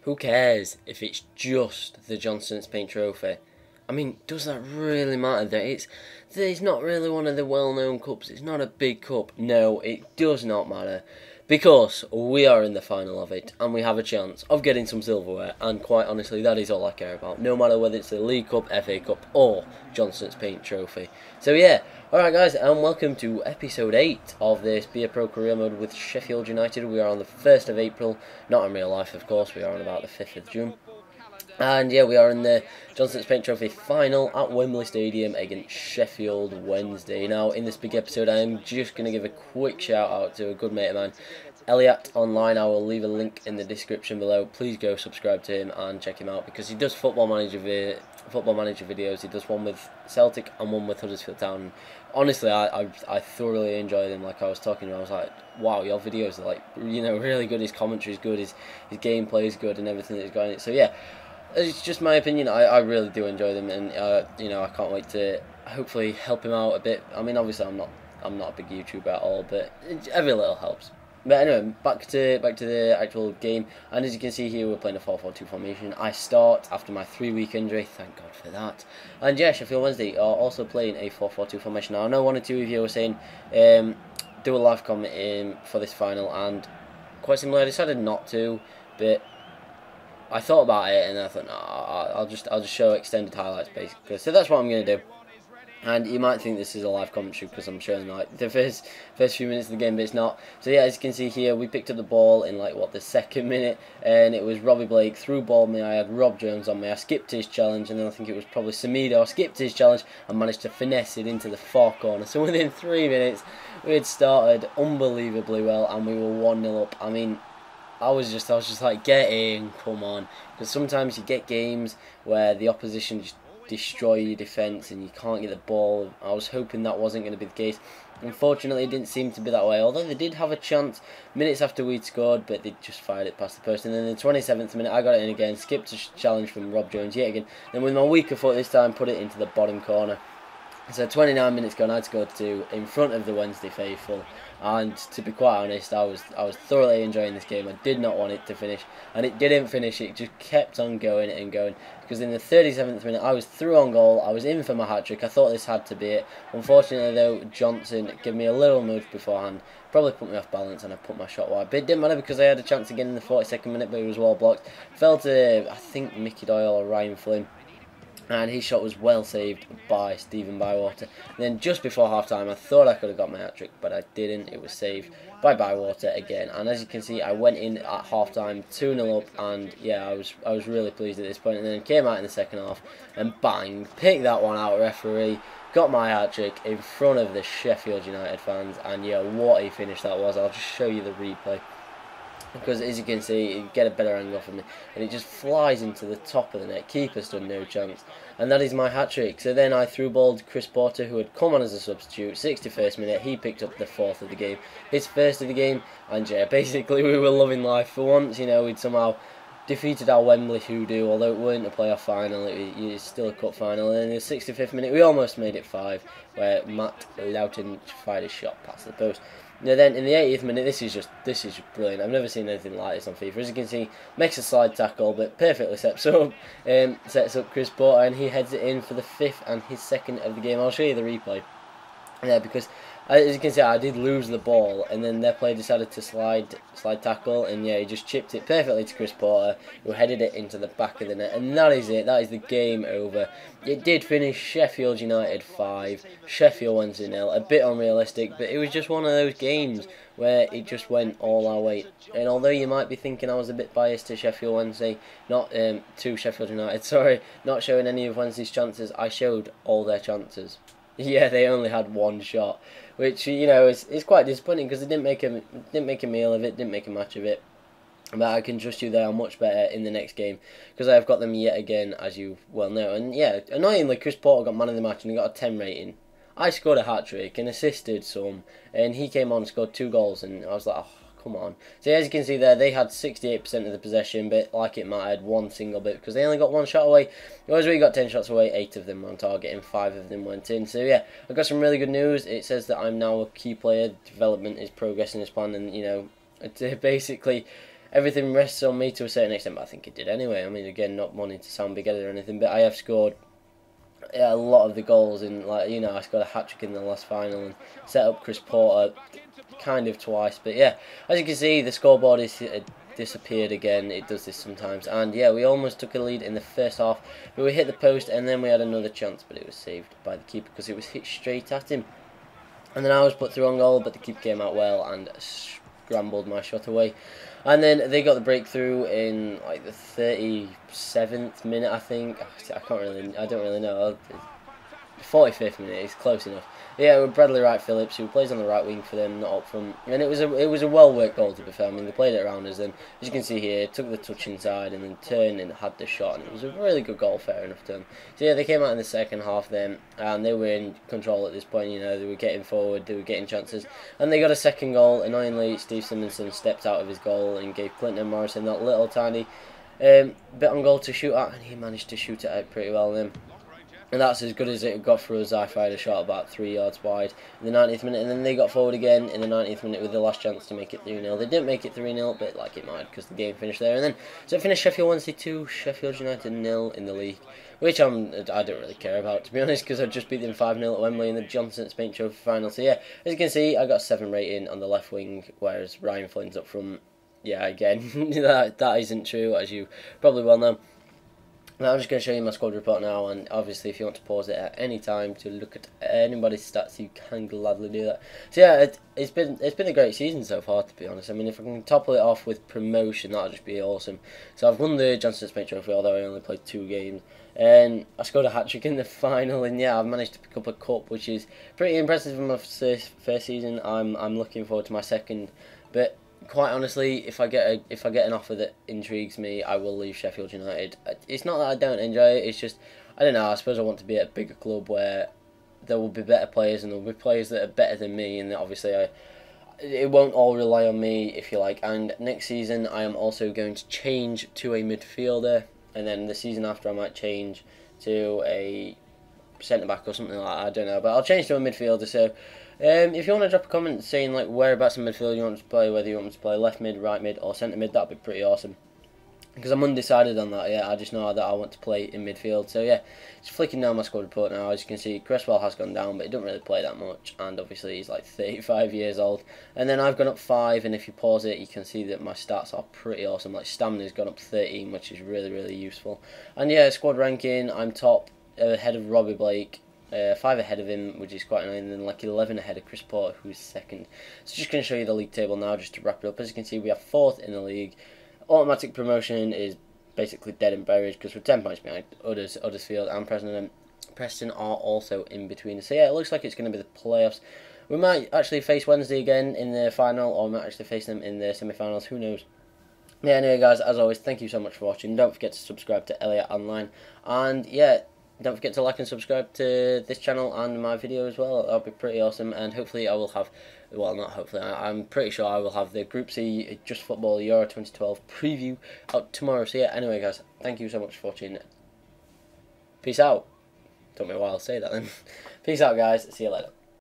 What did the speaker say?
who cares if it's just the Johnstone's Paint Trophy? I mean, does that really matter? That it's not really one of the well-known cups. It's not a big cup. No, it does not matter. Because we are in the final of it, and we have a chance of getting some silverware, and quite honestly, that is all I care about, no matter whether it's the League Cup, FA Cup, or Johnstone's Paint Trophy. So yeah, alright guys, and welcome to episode 8 of this Be a Pro Career Mode with Sheffield United. We are on the 1st of April, not in real life of course, we are on about the 5th of June. And yeah, we are in the Johnstone's Paint Trophy final at Wembley Stadium against Sheffield Wednesday. Now, in this big episode, I am just going to give a quick shout out to a good mate of mine, Elliot Online. I will leave a link in the description below. Please go subscribe to him and check him out because he does football manager videos. He does one with Celtic and one with Huddersfield Town. Honestly, I thoroughly enjoy them. Like I was talking to him, I was like, wow, your videos are like, you know, really good. His commentary is good. His gameplay is good, and everything that's going on. So yeah. It's just my opinion. I really do enjoy them, and you know, I can't wait to hopefully help him out a bit. I mean, obviously, I'm not a big YouTuber at all, but every little helps. But anyway, back to the actual game, and as you can see here, we're playing a 4-4-2 formation. I start after my 3-week injury, thank God for that. And yeah, Sheffield Wednesday are also playing a 4-4-2 formation. Now I know one or two of you were saying do a live comment for this final, and quite similar. I decided not to, but I thought about it and I thought, no, I'll just show extended highlights basically. So that's what I'm going to do. And you might think this is a live commentary because I'm showing like the first few minutes of the game, but it's not. So yeah, as you can see here, we picked up the ball in like what, the 2nd minute, and it was Robbie Blake through ball me. I had Rob Jones on me. I skipped his challenge, and then I think it was probably Samido. I skipped his challenge and managed to finesse it into the far corner. So within 3 minutes, we had started unbelievably well, and we were 1-0 up. I mean, I was just like, get in, come on. Because sometimes you get games where the opposition just destroy your defence and you can't get the ball. I was hoping that wasn't going to be the case. Unfortunately, it didn't seem to be that way. Although they did have a chance minutes after we'd scored, but they just fired it past the post. And then in the 27th minute, I got it in again, skipped a challenge from Rob Jones yet again. Then with my weaker foot this time, put it into the bottom corner. So 29 minutes gone, I'd scored 2 in front of the Wednesday faithful, and to be quite honest, I was thoroughly enjoying this game. I did not want it to finish, and it didn't finish. It just kept on going and going, because in the 37th minute I was through on goal. I was in for my hat-trick. I thought this had to be it. Unfortunately though, Johnson gave me a little nudge beforehand, probably put me off balance, and I put my shot wide. But it didn't matter because I had a chance again in the 42nd minute, but it was well blocked. Fell to, I think, Mickey Doyle or Ryan Flynn, and his shot was well saved by Stephen Bywater. And then just before half-time, I thought I could have got my hat-trick, but I didn't. It was saved by Bywater again. And as you can see, I went in at half-time 2-0 up, and yeah, I was really pleased at this point. And then came out in the second half, and bang, picked that one out, referee. Got my hat-trick in front of the Sheffield United fans, and yeah, what a finish that was. I'll just show you the replay, because as you can see, you get a better angle from it, and it just flies into the top of the net. Keeper stood no chance, and that is my hat-trick. So then I threw ball to Chris Porter, who had come on as a substitute. 61st minute, he picked up the 4th of the game, his first of the game, and yeah, basically we were loving life for once. You know, we'd somehow defeated our Wembley hoodoo, although it weren't a playoff final, it's still a cup final. And in the 65th minute, we almost made it 5, where Matt Loughton fired a shot past the post. Now then, in the 80th minute, this is just brilliant. I've never seen anything like this on FIFA. As you can see, makes a slide tackle, but perfectly sets up Chris Porter, and he heads it in for the 5th and his 2nd of the game. I'll show you the replay. Yeah, because as you can see, I did lose the ball, and then their player decided to slide tackle, and yeah, he just chipped it perfectly to Chris Porter, who headed it into the back of the net, and that is it. That is the game over. It did finish Sheffield United 5, Sheffield Wednesday 0. A bit unrealistic, but it was just one of those games where it just went all our way. And although you might be thinking I was a bit biased to Sheffield Wednesday, to Sheffield United, sorry, not showing any of Wednesday's chances, I showed all their chances. Yeah, they only had one shot, which, you know, is quite disappointing because they didn't make a meal of it, didn't make a match of it. But I can trust you, they are much better in the next game because I have got them yet again, as you well know. And yeah, annoyingly, Chris Porter got man of the match and he got a 10 rating. I scored a hat-trick and assisted some, and he came on and scored 2 goals, and I was like, oh, come on. So as you can see there, they had 68% of the possession, but like it mattered, one single bit, because they only got 1 shot away. Whereas we got 10 shots away, 8 of them were on target, and 5 of them went in. So yeah, I got some really good news. It says that I'm now a key player. Development is progressing as planned, and you know, basically, everything rests on me to a certain extent, but I think it did anyway. I mean, again, not wanting to sound big-headed or anything, but I have scored a lot of the goals in, like, you know, I scored a hat-trick in the last final and set up Chris Porter kind of twice. But yeah, as you can see, the scoreboard is disappeared again. It does this sometimes, and yeah, we almost took a lead in the first half, but we hit the post and then we had another chance, but it was saved by the keeper because it was hit straight at him. And then I was put through on goal, but the keeper came out well and scrambled my shot away. And then they got the breakthrough in like the 37th minute, I think. I don't really know. 45th minute is close enough. Yeah, with Bradley Wright Phillips, who plays on the right wing for them, not up front, and it was a well worked goal, to be fair. I mean, they played it around us, and as you can see here, took the touch inside and then turned and had the shot, and it was a really good goal, fair enough to them. So yeah, they came out in the second half then, and they were in control at this point. You know, they were getting forward, they were getting chances, and they got a second goal. Annoyingly, Steve Simonson stepped out of his goal and gave Clinton and Morrison that little tiny bit on goal to shoot at, and he managed to shoot it out pretty well then. And that's as good as it got for us. I fired a shot about 3 yards wide in the 90th minute, and then they got forward again in the 90th minute with the last chance to make it 3-0. They didn't make it 3-0, but like it might, because the game finished there. And then, so it finished Sheffield Wednesday 2, Sheffield United 0 in the league, which I don't really care about, to be honest, because I just beat them 5-0 at Wembley in the Johnson Spain Trophy final. So yeah, as you can see, I got a 7 rating on the left wing, whereas Ryan Flynn's up front. Yeah, again, that isn't true, as you probably well know. Now I'm just going to show you my squad report now, and obviously if you want to pause it at any time to look at anybody's stats, you can gladly do that. So yeah, it's been a great season so far, to be honest. I mean, if I can topple it off with promotion, that'll just be awesome. So I've won the Johnson Spain Trophy, although I only played 2 games, and I scored a hat-trick in the final, and yeah, I've managed to pick up a cup, which is pretty impressive in my first season. I'm looking forward to my second, but quite honestly, if I get an offer that intrigues me, I will leave Sheffield United. It's not that I don't enjoy it, it's just, I don't know, I suppose I want to be at a bigger club where there will be better players, and there will be players that are better than me, and obviously it won't all rely on me, if you like. And next season I am also going to change to a midfielder, and then the season after I might change to a centre-back or something like that, I don't know, but I'll change to a midfielder. So if you want to drop a comment saying like whereabouts in midfield you want to play, whether you want me to play left mid, right mid or centre mid, that'd be pretty awesome, because I'm undecided on that. Yeah, I just know that I want to play in midfield. So yeah, just flicking down my squad report now. As you can see, Cresswell has gone down, but he doesn't really play that much, and obviously he's like 35 years old. And then I've gone up 5, and if you pause it, you can see that my stats are pretty awesome. Like stamina's gone up 13, which is really useful. And yeah, squad ranking, I'm top, ahead of Robbie Blake. 5 ahead of him, which is quite annoying, and then like 11 ahead of Chris Porter, who's second. So just going to show you the league table now, just to wrap it up. As you can see, we have 4th in the league. Automatic promotion is basically dead and buried, because we're 10 points behind Huddersfield and Preston are also in between. So yeah, it looks like it's going to be the playoffs. We might actually face Wednesday again in the final, or we might actually face them in the semi-finals, who knows. Yeah, anyway guys, as always, thank you so much for watching. Don't forget to subscribe to Elliot Online, and yeah, don't forget to like and subscribe to this channel and my video as well. That'll be pretty awesome, and hopefully I will have, well not hopefully, I'm pretty sure I will have the Group C Just Football Euro 2012 preview out tomorrow. So yeah, anyway guys, thank you so much for watching. Peace out. Don't know why I'll say that then. Peace out guys, see you later.